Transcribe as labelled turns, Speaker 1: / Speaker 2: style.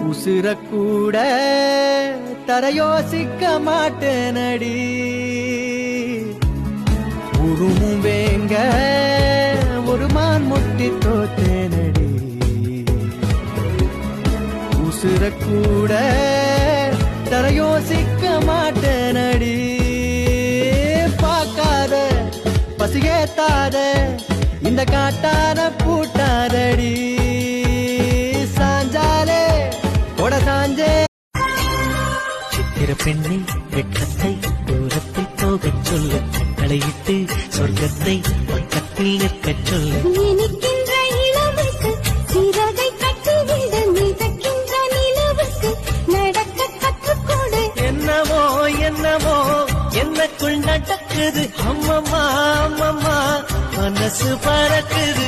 Speaker 1: உசுரக்கூட தர யோசிக்க மாட்டேனடி உருமும் வேங்க ஒரு மான் முட்டி தோத்தேனடி உசுரக்கூட தர யோசிக்க மாட்டேனடி பார்க்காத பசியேத்தாத இந்த காட்டான பூட்டாதடி சாஞ்சாலே கொட சாஞ்சே
Speaker 2: சித்திர பெண்ணை வெட்கத்தை தூரத்தில் போகச் சொல்லு தலையிட்டு சொர்க்கத்தை பக்கத்தில் நிற்கச் சொல்லு
Speaker 3: நினைக்கின்ற இளமைக்கு சிறகை கட்டிவிட மிதக்கின்ற நிலவுக்கு நடக்க கற்றுக்கொடு
Speaker 2: என்னவோ என்னவோ என்னக்குள் நடக்குது அம்மம்மா அம்மம்மா மனசு பறக்குது